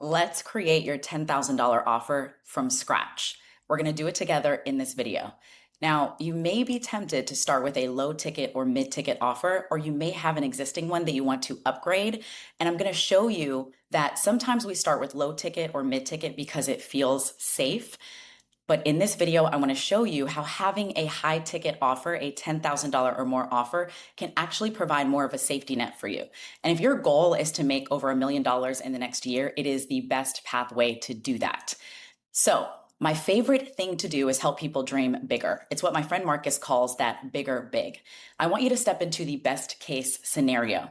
Let's create your $10,000 offer from scratch. We're going to do it together in this video. Now, you may be tempted to start with a low ticket or mid ticket offer, or you may have an existing one that you want to upgrade. And I'm going to show you that sometimes we start with low ticket or mid ticket because it feels safe. But in this video, I want to show you how having a high ticket offer, a $10,000 or more offer, can actually provide more of a safety net for you. And if your goal is to make over $1 million in the next year, it is the best pathway to do that. So my favorite thing to do is help people dream bigger. It's what my friend Marcus calls that bigger big. I want you to step into the best case scenario.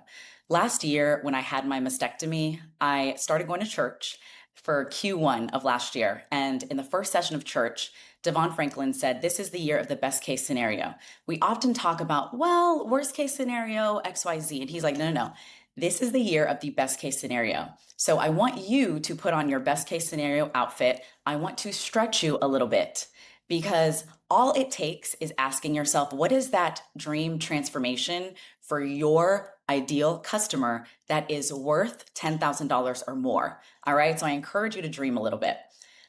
Last year, when I had my mastectomy, I started going to church for Q1 of last year. And in the first session of church, Devon Franklin said, "This is the year of the best case scenario." We often talk about, well, worst case scenario, XYZ. And he's like, no, no, no. This is the year of the best case scenario. So I want you to put on your best case scenario outfit. I want to stretch you a little bit because all it takes is asking yourself, what is that dream transformation for your ideal customer that is worth $10,000 or more? All right. So I encourage you to dream a little bit.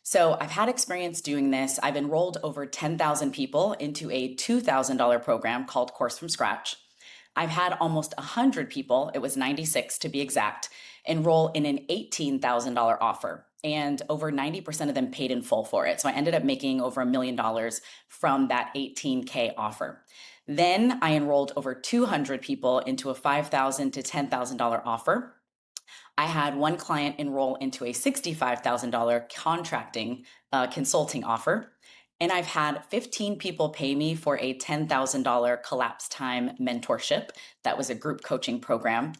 So I've had experience doing this. I've enrolled over 10,000 people into a $2,000 program called Course from Scratch. I've had almost 100 people, it was 96 to be exact, enroll in an $18,000 offer. And over 90% of them paid in full for it. So I ended up making over $1 million from that 18K offer. Then I enrolled over 200 people into a $5,000 to $10,000 offer. I had one client enroll into a $65,000 contracting consulting offer. And I've had 15 people pay me for a $10,000 collapse time mentorship. That was a group coaching program.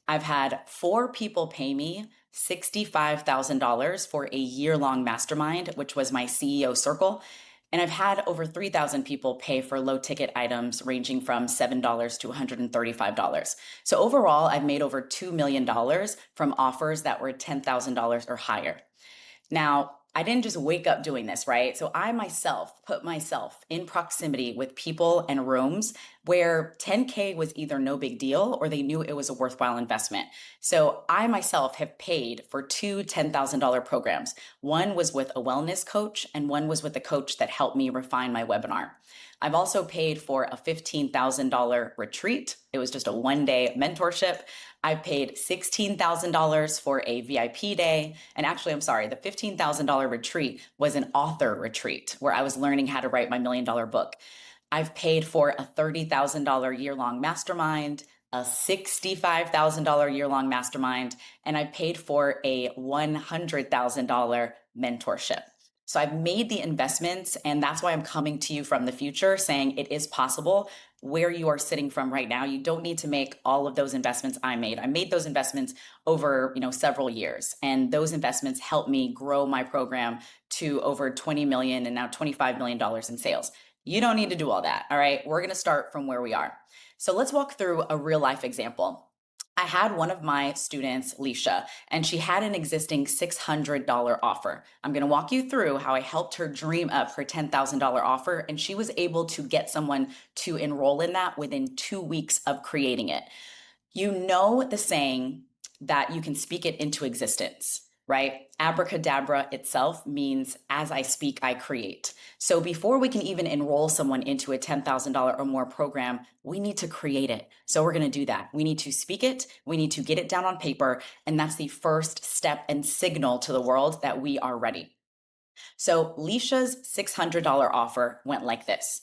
I've had 4 people pay me $65,000 for a year-long mastermind, which was my CEO circle. And I've had over 3,000 people pay for low ticket items ranging from $7 to $135. So overall, I've made over $2 million from offers that were $10,000 or higher. Now, I didn't just wake up doing this, right? So I myself put myself in proximity with people and rooms where 10K was either no big deal or they knew it was a worthwhile investment. So I myself have paid for 2 $10,000 programs. One was with a wellness coach and one was with a coach that helped me refine my webinar. I've also paid for a $15,000 retreat. It was just a one-day mentorship. I've paid $16,000 for a VIP day. And actually, I'm sorry, the $15,000 retreat was an author retreat where I was learning how to write my $1 million book. I've paid for a $30,000 year-long mastermind, a $65,000 year-long mastermind, and I paid for a $100,000 mentorship. So I've made the investments, and that's why I'm coming to you from the future saying it is possible where you are sitting from right now. You don't need to make all of those investments I made. I made those investments over, several years, and those investments helped me grow my program to over 20 million and now $25 million in sales. You don't need to do all that. All right. We're going to start from where we are. So let's walk through a real life example. I had one of my students, Leisha, and she had an existing $600 offer. I'm going to walk you through how I helped her dream up her $10,000 offer, and she was able to get someone to enroll in that within 2 weeks of creating it. You know the saying that you can speak it into existence, right? Abracadabra itself means as I speak, I create. So before we can even enroll someone into a $10,000 or more program, we need to create it. So we're going to do that. We need to speak it. We need to get it down on paper. And that's the first step and signal to the world that we are ready. So Leisha's $600 offer went like this.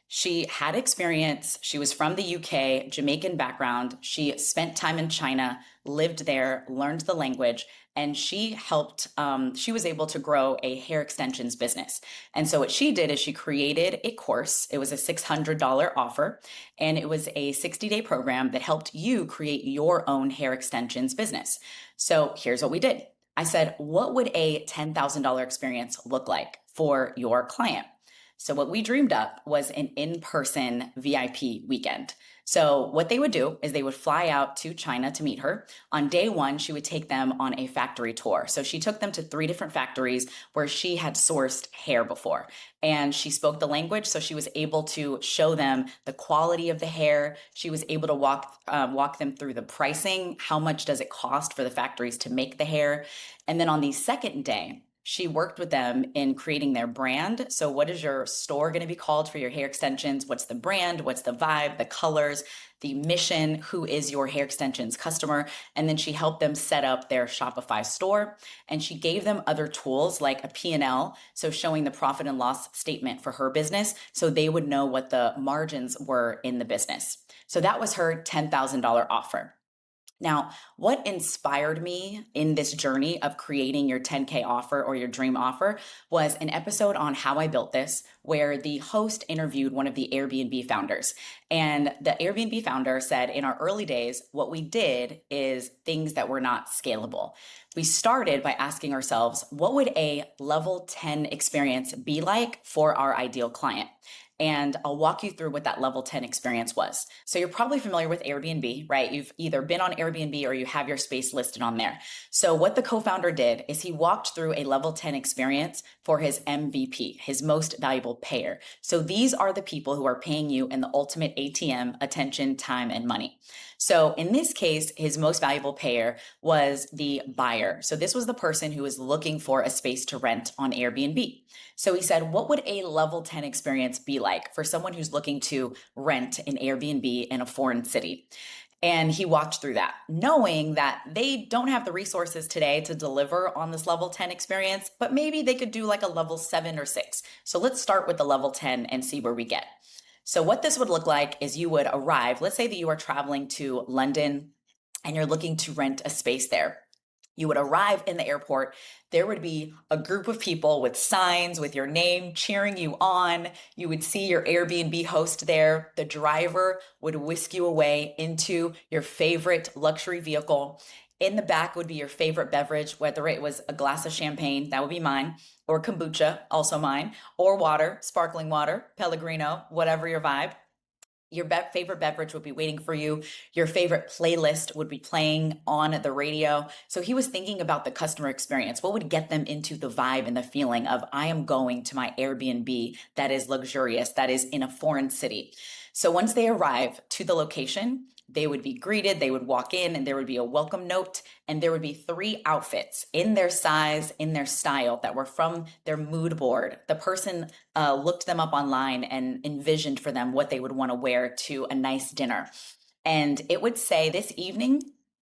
She had experience. She was from the UK, Jamaican background. She spent time in China, lived there, learned the language, and she was able to grow a hair extensions business. And so what she did is she created a course. It was a $600 offer, and it was a 60-day program that helped you create your own hair extensions business. So here's what we did. I said, what would a $10,000 experience look like for your client? So what we dreamed up was an in-person VIP weekend. So what they would do is they would fly out to China to meet her. On day one, she would take them on a factory tour. So she took them to 3 different factories where she had sourced hair before. And she spoke the language, so she was able to show them the quality of the hair. She was able to walk them through the pricing. How much does it cost for the factories to make the hair? And then on the second day, she worked with them in creating their brand. So, what is your store going to be called for your hair extensions? What's the brand? What's the vibe, the colors, the mission? Who is your hair extensions customer? And then she helped them set up their Shopify store. And she gave them other tools like a P&L, so showing the profit and loss statement for her business, so they would know what the margins were in the business. So that was her $10,000 offer. Now, what inspired me in this journey of creating your 10K offer or your dream offer was an episode on How I Built This, where the host interviewed one of the Airbnb founders. And the Airbnb founder said, in our early days, what we did is things that were not scalable. We started by asking ourselves, what would a level 10 experience be like for our ideal client? And I'll walk you through what that level 10 experience was. So you're probably familiar with Airbnb, right? You've either been on Airbnb or you have your space listed on there. So what the co-founder did is he walked through a level 10 experience for his MVP, his most valuable payer. So these are the people who are paying you in the ultimate ATM, attention, time, and money. So in this case, his most valuable payer was the buyer. So this was the person who was looking for a space to rent on Airbnb. So he said, what would a level 10 experience be like for someone who's looking to rent an Airbnb in a foreign city? And he walked through that, knowing that they don't have the resources today to deliver on this level 10 experience, but maybe they could do like a level 7 or 6. So let's start with the level 10 and see where we get. So what this would look like is you would arrive, let's say that you are traveling to London and you're looking to rent a space there. You would arrive in the airport. There would be a group of people with signs with your name cheering you on. You would see your Airbnb host there. The driver would whisk you away into your favorite luxury vehicle. In the back would be your favorite beverage, whether it was a glass of champagne, that would be mine, or kombucha, also mine, or water, sparkling water, Pellegrino, whatever your vibe. Your favorite beverage would be waiting for you. Your favorite playlist would be playing on the radio. So he was thinking about the customer experience. What would get them into the vibe and the feeling of, I am going to my Airbnb that is luxurious, that is in a foreign city. So once they arrive to the location, they would be greeted, they would walk in, and there would be a welcome note, and there would be 3 outfits in their size, in their style, that were from their mood board. The person looked them up online and envisioned for them what they would want to wear to a nice dinner. And it would say, this evening,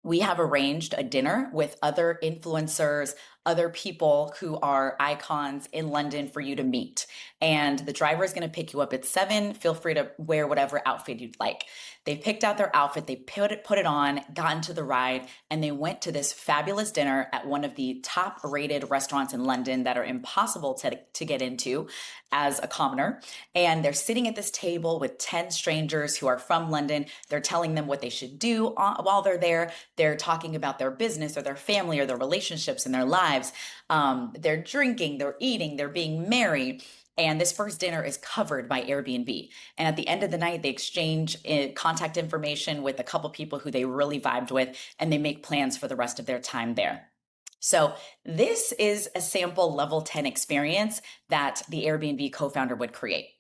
we have arranged a dinner with other influencers, other people who are icons in London for you to meet. And the driver is going to pick you up at 7. Feel free to wear whatever outfit you'd like. They picked out their outfit, they put it on, got into the ride, and they went to this fabulous dinner at one of the top rated restaurants in London that are impossible to get into as a commoner. And they're sitting at this table with 10 strangers who are from London. They're telling them what they should do while they're there. They're talking about their business or their family or their relationships and their lives. They're drinking, they're eating, they're being merry. And this first dinner is covered by Airbnb. And at the end of the night, they exchange contact information with a couple people who they really vibed with, and they make plans for the rest of their time there. So this is a sample level 10 experience that the Airbnb co-founder would create.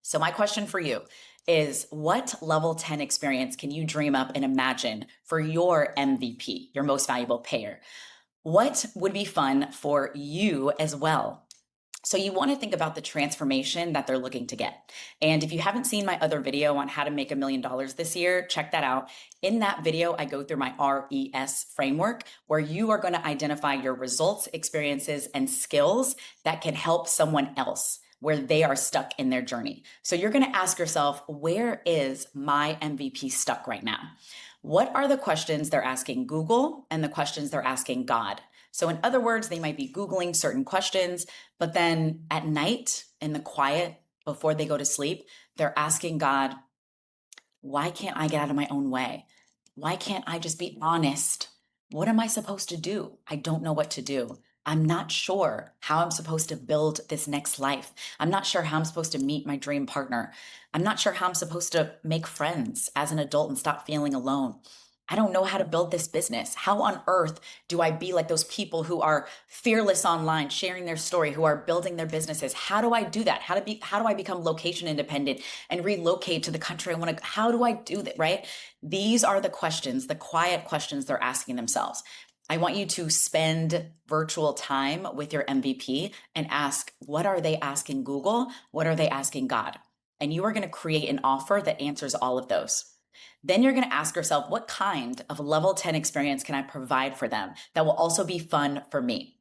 So my question for you is, what level 10 experience can you dream up and imagine for your MVP, your most valuable payer? What would be fun for you as well? So you want to think about the transformation that they're looking to get. And if you haven't seen my other video on how to make $1 million this year, check that out. In that video, I go through my RES framework, where you are going to identify your results, experiences, and skills that can help someone else where they are stuck in their journey. So you're going to ask yourself, where is my MVP stuck right now? What are the questions they're asking Google and the questions they're asking God? So in other words, they might be Googling certain questions, but then at night in the quiet before they go to sleep, they're asking God, why can't I get out of my own way? Why can't I just be honest? What am I supposed to do? I don't know what to do. I'm not sure how I'm supposed to build this next life. I'm not sure how I'm supposed to meet my dream partner. I'm not sure how I'm supposed to make friends as an adult and stop feeling alone. I don't know how to build this business. How on earth do I be like those people who are fearless online, sharing their story, who are building their businesses? How do I do that? How do I become location independent and relocate to the country I want to? How do I do that, right? These are the questions, the quiet questions they're asking themselves. I want you to spend virtual time with your MVP and ask, what are they asking Google? What are they asking God? And you are going to create an offer that answers all of those. Then you're going to ask yourself, what kind of level 10 experience can I provide for them that will also be fun for me?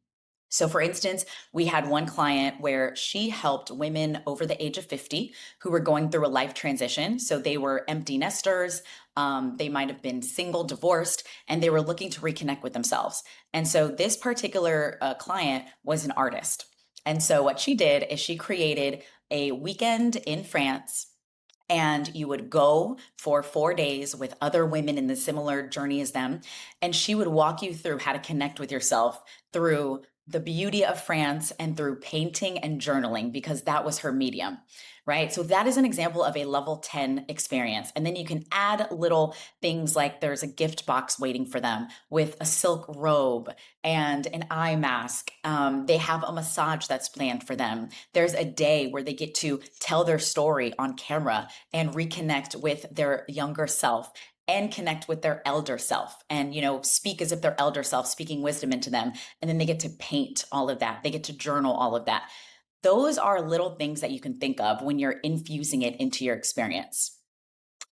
So, for instance, we had one client where she helped women over the age of 50 who were going through a life transition. So, they were empty nesters, they might have been single, divorced, and they were looking to reconnect with themselves. And so, this particular client was an artist. And so, what she did is she created a weekend in France, and you would go for 4 days with other women in the similar journey as them, and she would walk you through how to connect with yourself through the beauty of France and through painting and journaling, because that was her medium, right? So that is an example of a level 10 experience. And then you can add little things like there's a gift box waiting for them with a silk robe and an eye mask. They have a massage that's planned for them. There's a day where they get to tell their story on camera and reconnect with their younger self and connect with their elder self, and speak as if their elder self, speaking wisdom into them. And then they get to paint all of that, they get to journal all of that. Those are little things that you can think of when you're infusing it into your experience.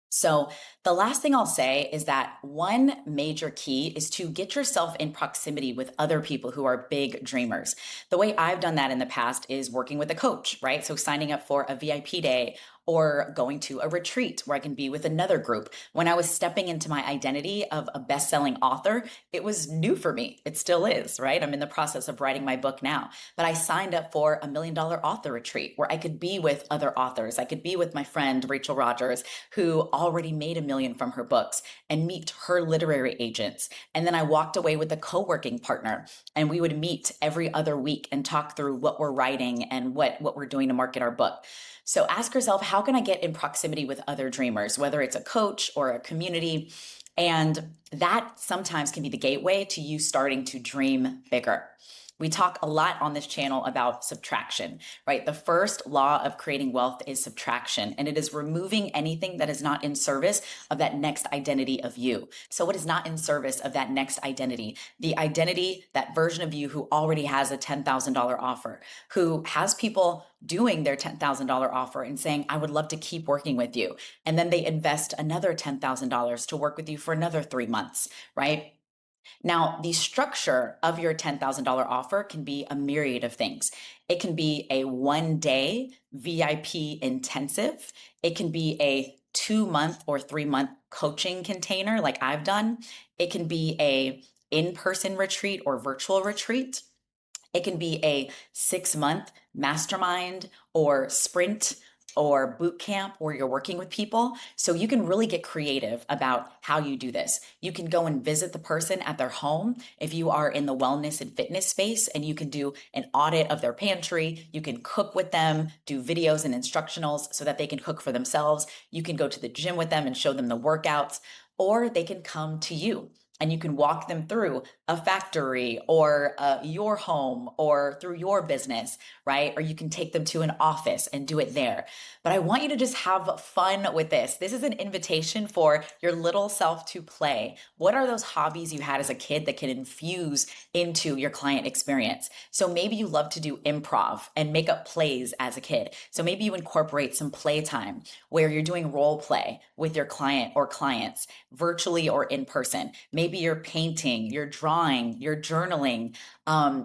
So, the last thing I'll say is that one major key is to get yourself in proximity with other people who are big dreamers. The way I've done that in the past is working with a coach, right? So, signing up for a VIP day or going to a retreat where I can be with another group. When I was stepping into my identity of a best selling author, it was new for me. It still is, right? I'm in the process of writing my book now, but I signed up for $1 million author retreat where I could be with other authors. I could be with my friend, Rachel Rogers, who already made $1 million from her books, and meet her literary agents. And then I walked away with a co-working partner, and we would meet every other week and talk through what we're writing and what we're doing to market our book. So ask yourself, how can I get in proximity with other dreamers, whether it's a coach or a community? And that sometimes can be the gateway to you starting to dream bigger. We talk a lot on this channel about subtraction, right? The first law of creating wealth is subtraction, and it is removing anything that is not in service of that next identity of you. So, what is not in service of that next identity? The identity, that version of you who already has a $10,000 offer, who has people doing their $10,000 offer and saying, I would love to keep working with you. And then they invest another $10,000 to work with you for another 3 months, right? Now, the structure of your $10,000 offer can be a myriad of things. It can be a 1 day VIP intensive. It can be a 2 month or 3 month coaching container like I've done. It can be a in-person retreat or virtual retreat. It can be a 6 month mastermind or sprint or boot camp where you're working with people. So you can really get creative about how you do this. You can go and visit the person at their home if you are in the wellness and fitness space, and you can do an audit of their pantry. You can cook with them, do videos and instructionals so that they can cook for themselves. You can go to the gym with them and show them the workouts, or they can come to you and you can walk them through a factory or your home or through your business, right? Or you can take them to an office and do it there. But I want you to just have fun with this. This is an invitation for your little self to play. What are those hobbies you had as a kid that can infuse into your client experience? So maybe you love to do improv and make up plays as a kid. So maybe you incorporate some playtime where you're doing role play with your client or clients, virtually or in person. Maybe you're painting, you're drawing, you're journaling,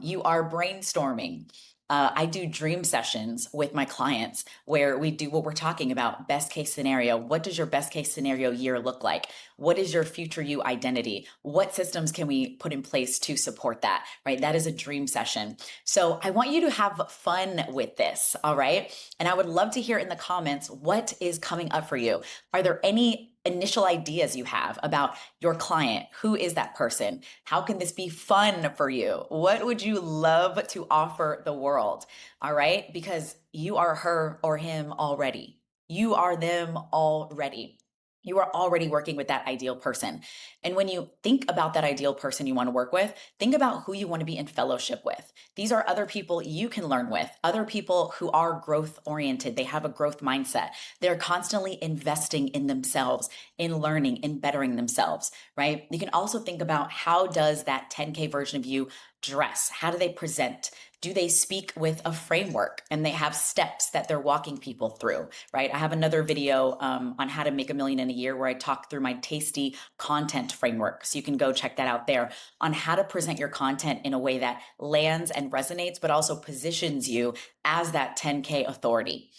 you are brainstorming. I do dream sessions with my clients where we do what we're talking about, best case scenario. What does your best case scenario year look like? What is your future you identity? What systems can we put in place to support that, right? That is a dream session. So I want you to have fun with this, all right? And I would love to hear in the comments, what is coming up for you? Are there any initial ideas you have about your client. Who is that person? How can this be fun for you? What would you love to offer the world? All right, because you are her or him already. You are them already. You are already working with that ideal person. And when you think about that ideal person you want to work with, think about who you want to be in fellowship with. These are other people you can learn with, other people who are growth oriented. They have a growth mindset. They're constantly investing in themselves, in learning, in bettering themselves, right? You can also think about, how does that 10K version of you dress? How do they present? Do they speak with a framework and they have steps that they're walking people through, right? I have another video on how to make a million in a year where I talk through my tasty content framework. So you can go check that out there, on how to present your content in a way that lands and resonates, but also positions you as that 10K authority.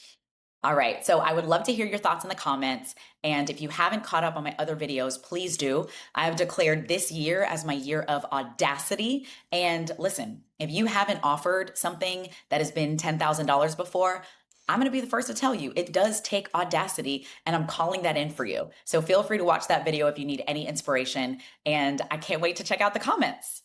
All right, so I would love to hear your thoughts in the comments. And if you haven't caught up on my other videos, please do. I have declared this year as my year of Audacity. And listen, if you haven't offered something that has been $10,000 before, I'm going to be the first to tell you it does take audacity, and I'm calling that in for you. So feel free to watch that video if you need any inspiration. And I can't wait to check out the comments.